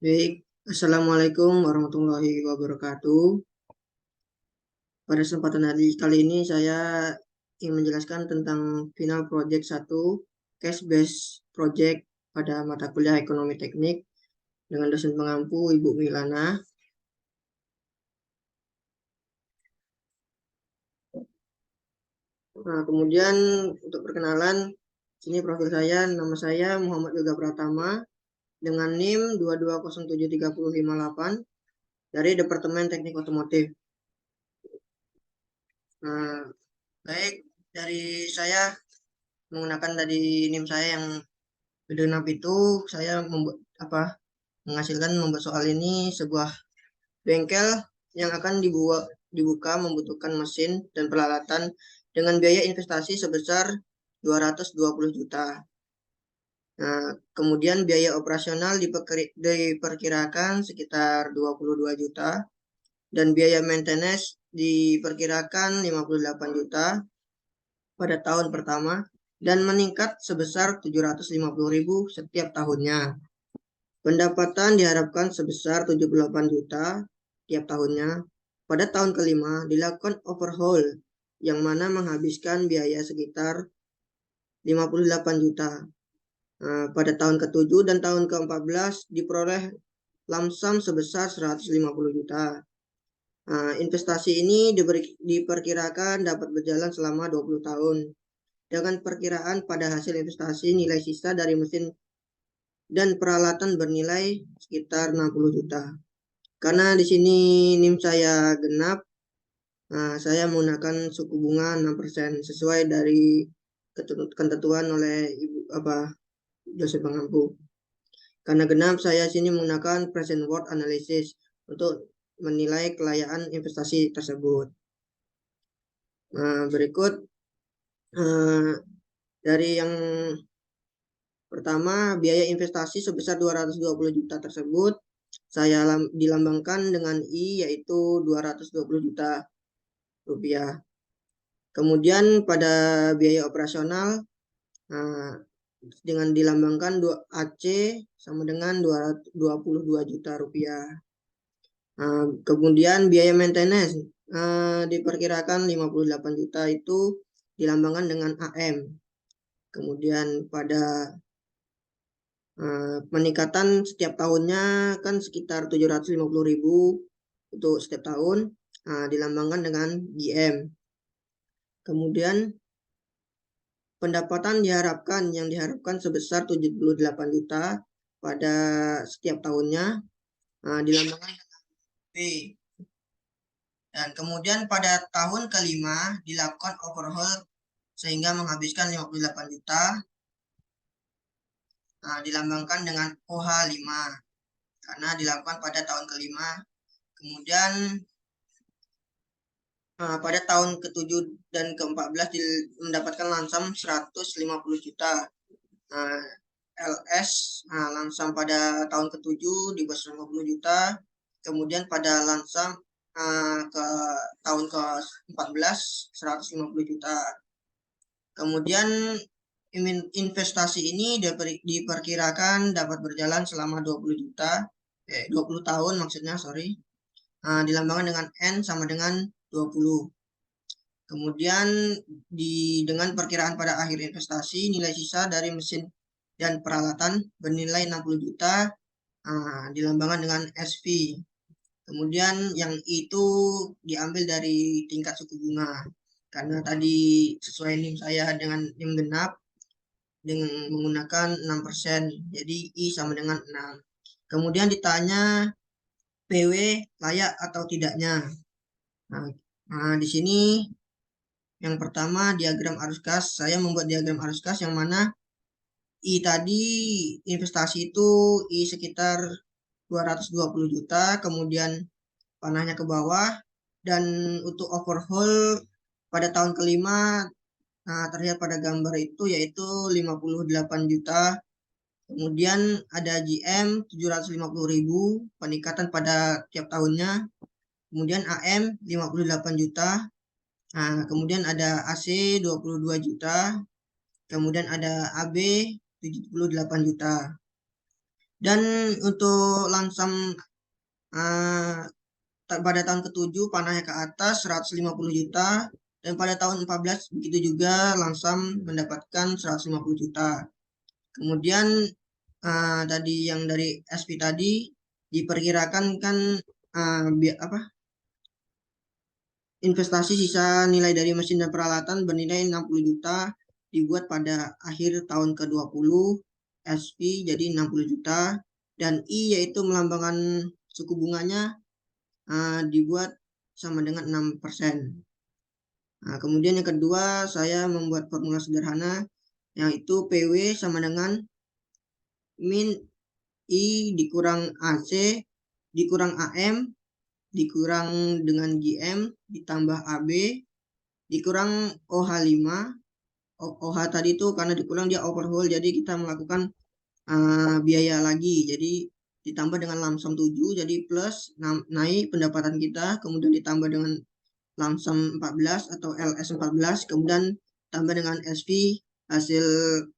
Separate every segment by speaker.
Speaker 1: Baik, Assalamualaikum warahmatullahi wabarakatuh. Pada kesempatan hari kali ini saya ingin menjelaskan tentang final project 1 Cash Based Project pada mata kuliah Ekonomi Teknik dengan dosen pengampu Ibu Milana. Nah, kemudian untuk perkenalan, sini profil saya, nama saya Muhammad Yoga Pratama dengan NIM 2207358 dari Departemen Teknik Otomotif. Nah, baik dari saya menggunakan tadi NIM saya yang genap itu, saya membuat soal ini sebuah bengkel yang akan dibuka membutuhkan mesin dan peralatan dengan biaya investasi sebesar 220 juta. Nah, kemudian biaya operasional diperkirakan sekitar 22 juta dan biaya maintenance diperkirakan 58 juta pada tahun pertama dan meningkat sebesar 750.000 setiap tahunnya. Pendapatan diharapkan sebesar 78 juta tiap tahunnya. Pada tahun kelima dilakukan overhaul yang mana menghabiskan biaya sekitar 58 juta. Pada tahun ke-7 dan tahun ke-14 diperoleh lamsam sebesar 150 juta. Investasi ini diperkirakan dapat berjalan selama 20 tahun. Dengan perkiraan pada hasil investasi nilai sisa dari mesin dan peralatan bernilai sekitar 60 juta. Karena di sini NIM saya genap, saya menggunakan suku bunga 6% sesuai dari ketentuan oleh dosen pengampu. Karena genap, saya sini menggunakan present worth analysis untuk menilai kelayaan investasi tersebut. Berikut dari yang pertama, biaya investasi sebesar 220 juta tersebut saya dilambangkan dengan I, yaitu 220 juta rupiah. Kemudian pada biaya operasional dengan dilambangkan AC sama dengan 22 juta rupiah. Kemudian biaya maintenance diperkirakan 58 juta itu dilambangkan dengan AM. Kemudian pada peningkatan setiap tahunnya kan sekitar 750.000 untuk setiap tahun, dilambangkan dengan GM. Kemudian pendapatan yang diharapkan sebesar 78 juta pada setiap tahunnya, dilambangkan dengan B. Dan kemudian pada tahun kelima dilakukan overhaul sehingga menghabiskan 58 juta, dilambangkan dengan OH5 karena dilakukan pada tahun kelima. Kemudian pada tahun ke-7 dan ke-14 mendapatkan langsam 150 juta. LS langsam pada tahun ke-7 di bawah 50 juta. Kemudian pada langsam ke tahun ke-14 150 juta. Kemudian investasi ini diperkirakan dapat berjalan selama 20 tahun maksudnya, dilambangkan dengan N sama dengan 20. Kemudian dengan perkiraan pada akhir investasi nilai sisa dari mesin dan peralatan bernilai 60 juta, dilambangkan dengan SV. Kemudian yang itu diambil dari tingkat suku bunga. Karena tadi sesuai NIM saya dengan NIM genap dengan menggunakan 6%. Jadi I sama dengan 6. Kemudian ditanya PW layak atau tidaknya. Di sini yang pertama diagram arus kas. Saya membuat diagram arus kas yang mana I tadi investasi itu I sekitar 220 juta, kemudian panahnya ke bawah, dan untuk overhaul pada tahun kelima terlihat pada gambar itu yaitu 58 juta. Kemudian ada GM 750.000 peningkatan pada tiap tahunnya. Kemudian AM 58 juta. Kemudian ada AC 22 juta. Kemudian ada AB 78 juta. Dan untuk langsam pada tahun ke-7 panahnya ke atas 150 juta, dan pada tahun 14 begitu juga langsam mendapatkan 150 juta. Kemudian tadi yang dari SP tadi diperkirakan kan investasi sisa nilai dari mesin dan peralatan bernilai 60 juta dibuat pada akhir tahun ke-20 SP jadi 60 juta, dan I yaitu melambangkan suku bunganya dibuat sama dengan 6%. Nah, kemudian yang kedua saya membuat formula sederhana yaitu PW sama dengan min I dikurang AC dikurang AM dikurang dengan GM ditambah AB dikurang OH5. OH tadi itu karena dikurang dia overhaul, jadi kita melakukan biaya lagi, jadi ditambah dengan lamsam 7 jadi plus naik pendapatan kita, kemudian ditambah dengan lamsam 14 atau LS 14, kemudian tambah dengan SV hasil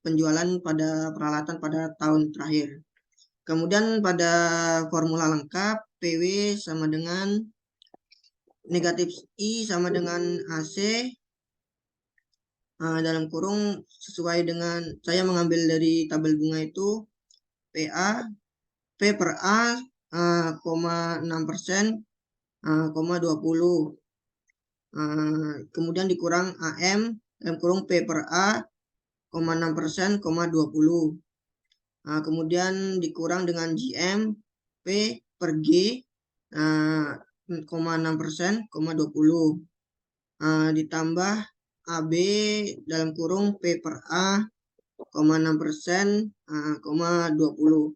Speaker 1: penjualan pada peralatan pada tahun terakhir. Kemudian pada formula lengkap PW sama dengan negatif I sama dengan AC dalam kurung sesuai dengan saya mengambil dari tabel bunga itu PA P per A 6%, 20. Kemudian dikurang AM dalam kurung P per A 6%, 20. Kemudian dikurang dengan GM P per G 6%, 20. Ditambah AB dalam kurung P per A 6%, 20.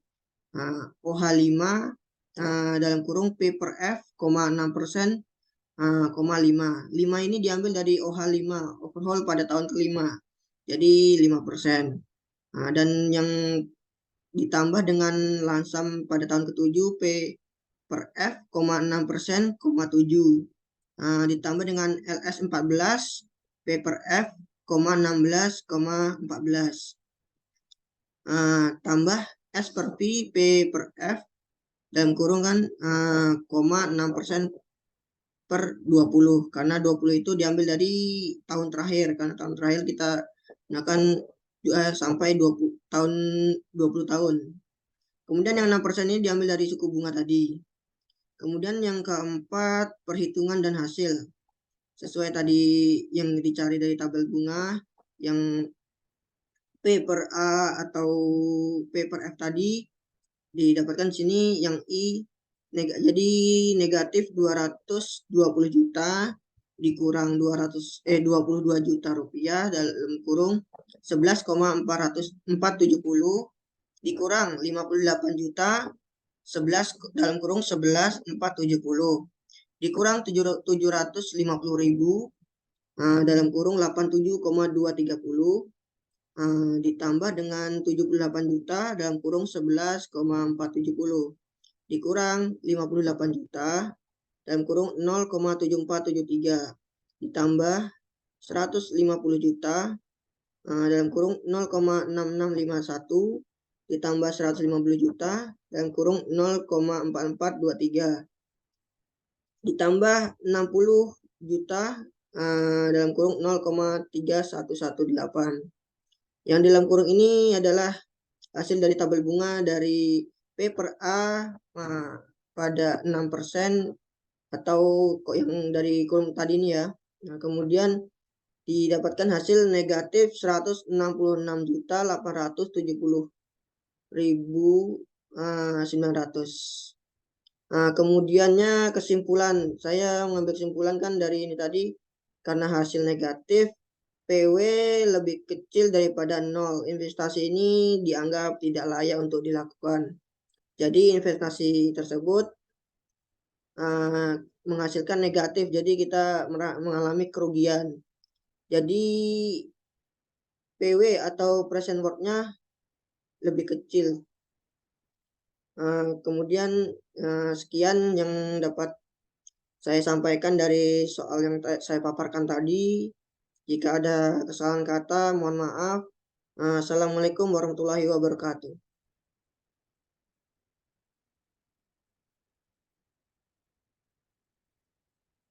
Speaker 1: OH5 dalam kurung P per F 6%, 5. 5 ini diambil dari OH5 overhaul pada tahun kelima jadi 5%. Dan yang ditambah dengan langsam pada tahun ke-7 P per F 6%, 7. Ditambah dengan LS 14 P per F 16, 14. Tambah S per P P per F dalam kurung kan 6% per 20, karena 20 itu diambil dari tahun terakhir, karena tahun terakhir kita gunakan sampai 20 tahun 20 tahun. Kemudian yang 6% ini diambil dari suku bunga tadi. Kemudian yang keempat perhitungan dan hasil sesuai tadi yang dicari dari tabel bunga, yang P per A atau P per F tadi didapatkan sini yang I jadi negatif 220 juta dikurang 22 juta rupiah dalam kurung 11,470 dikurang 58 juta 11 dalam kurung 11,470 dikurang 750.000 dalam kurung 87,230 ditambah dengan 78 juta dalam kurung 11,470 dikurang 58 juta dalam kurung 0,7473 ditambah 150 juta dalam kurung 0,6651 ditambah 150 juta dalam kurung 0,4423 ditambah 60 juta dalam kurung 0,3118. Yang dalam kurung ini adalah hasil dari tabel bunga dari P per A pada 6% atau yang dari kurung tadi ini ya. Nah, kemudian didapatkan hasil negatif 166.870.900. Kemudiannya kesimpulan, saya mengambil kesimpulan kan dari ini tadi, karena hasil negatif PW lebih kecil daripada 0. Investasi ini dianggap tidak layak untuk dilakukan. Jadi investasi tersebut menghasilkan negatif, jadi kita mengalami kerugian. Jadi PW atau present worth-nya lebih kecil. Kemudian sekian yang dapat saya sampaikan dari soal yang saya paparkan tadi. Jika ada kesalahan kata, mohon maaf. Assalamualaikum warahmatullahi wabarakatuh.